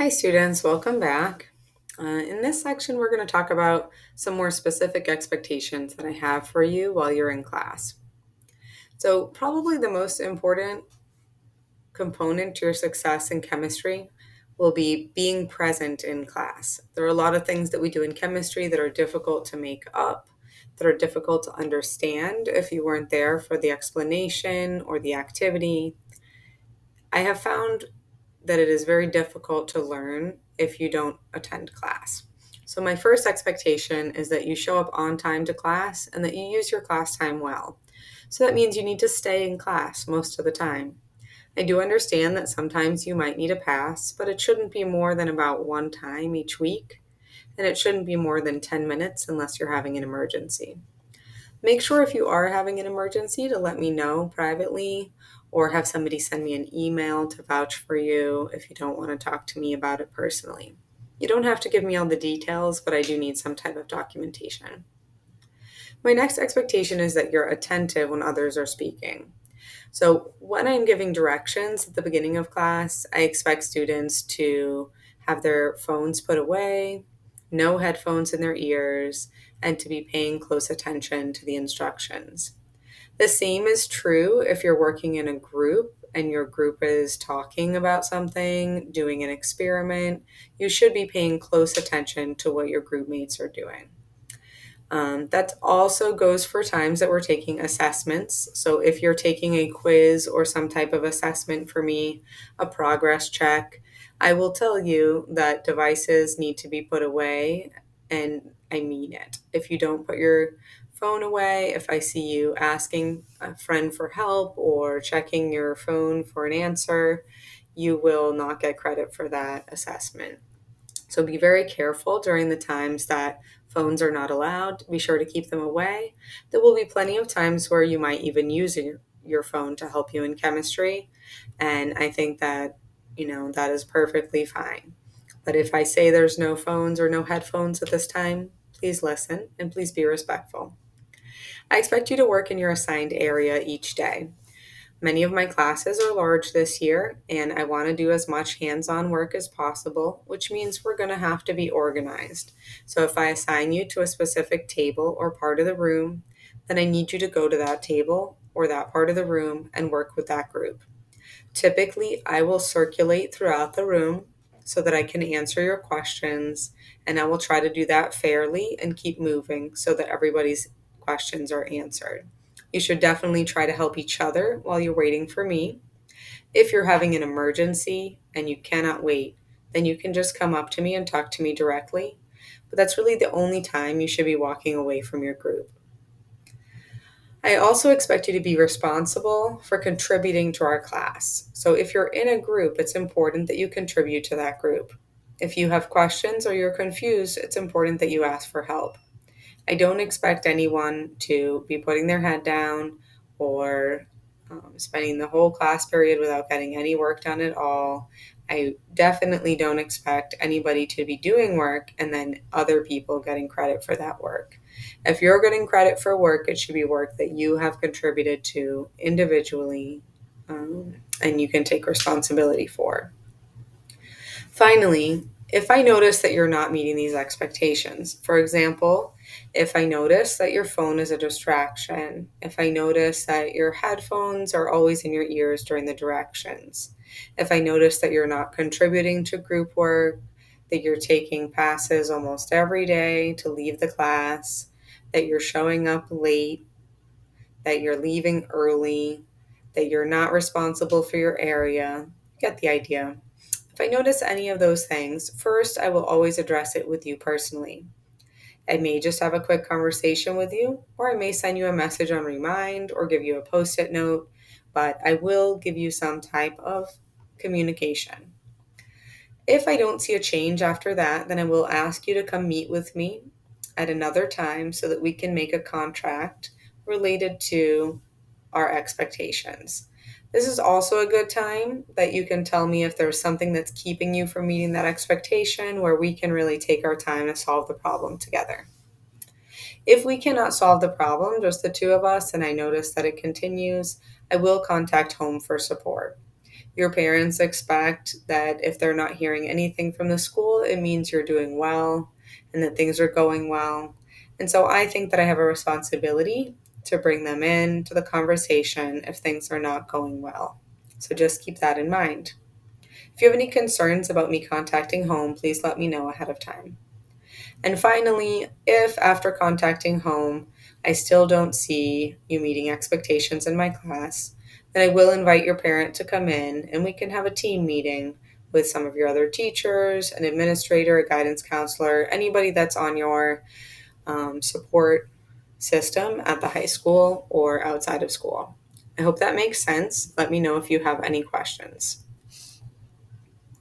Hi, students. Welcome back. In this section, we're going to talk about some more specific expectations that I have for you while you're in class. So, probably the most important component to your success in chemistry will be being present in class. There are a lot of things that we do in chemistry that are difficult to make up, that are difficult to understand if you weren't there for the explanation or the activity. I have found that it is very difficult to learn if you don't attend class. So, my first expectation is that you show up on time to class and that you use your class time well. So, that means you need to stay in class most of the time. I do understand that sometimes you might need a pass, but it shouldn't be more than about one time each week, and it shouldn't be more than 10 minutes unless you're having an emergency. Make sure if you are having an emergency to let me know privately or have somebody send me an email to vouch for you if you don't want to talk to me about it personally. You don't have to give me all the details, but I do need some type of documentation. My next expectation is that you're attentive when others are speaking. So, when I'm giving directions at the beginning of class, I expect students to have their phones put away, no headphones in their ears, and to be paying close attention to the instructions. The same is true if you're working in a group and your group is talking about something, doing an experiment. You should be paying close attention to what your group mates are doing. That also goes for times that we're taking assessments. So if you're taking a quiz or some type of assessment for me, a progress check, I will tell you that devices need to be put away, and I mean it. If you don't put your phone away, if I see you asking a friend for help or checking your phone for an answer, you will not get credit for that assessment. So be very careful during the times that phones are not allowed. Be sure to keep them away. There will be plenty of times where you might even use your phone to help you in chemistry. And I think that, that is perfectly fine. But if I say there's no phones or no headphones at this time, please listen and please be respectful. I expect you to work in your assigned area each day. Many of my classes are large this year, and I want to do as much hands on work as possible, which means we're going to have to be organized. So, if I assign you to a specific table or part of the room, then I need you to go to that table or that part of the room and work with that group. Typically, I will circulate throughout the room so that I can answer your questions, and I will try to do that fairly and keep moving so that everybody's questions are answered. You should definitely try to help each other while you're waiting for me. If you're having an emergency and you cannot wait, then you can just come up to me and talk to me directly. But that's really the only time you should be walking away from your group. I also expect you to be responsible for contributing to our class. So if you're in a group, it's important that you contribute to that group. If you have questions or you're confused, it's important that you ask for help. I don't expect anyone to be putting their head down or spending the whole class period without getting any work done at all. I definitely don't expect anybody to be doing work and then other people getting credit for that work. If you're getting credit for work, it should be work that you have contributed to individually, and you can take responsibility for. Finally, if I notice that you're not meeting these expectations, for example, if I notice that your phone is a distraction, if I notice that your headphones are always in your ears during the directions, if I notice that you're not contributing to group work, that you're taking passes almost every day to leave the class, that you're showing up late, that you're leaving early, that you're not responsible for your area, get the idea. If I notice any of those things, first I will always address it with you personally. I may just have a quick conversation with you, or I may send you a message on Remind or give you a post it note, but I will give you some type of communication. If I don't see a change after that, then I will ask you to come meet with me at another time so that we can make a contract related to our expectations. This is also a good time that you can tell me if there's something that's keeping you from meeting that expectation where we can really take our time to solve the problem together. If we cannot solve the problem, just the two of us, and I notice that it continues, I will contact home for support. Your parents expect that if they're not hearing anything from the school, it means you're doing well and that things are going well. And so I think that I have a responsibility to bring them in to the conversation if things are not going well. So just keep that in mind. If you have any concerns about me contacting home, please let me know ahead of time. And finally, if after contacting home, I still don't see you meeting expectations in my class, then I will invite your parent to come in and we can have a team meeting with some of your other teachers, an administrator, a guidance counselor, anybody that's on your support system at the high school or outside of school. I hope that makes sense. Let me know if you have any questions.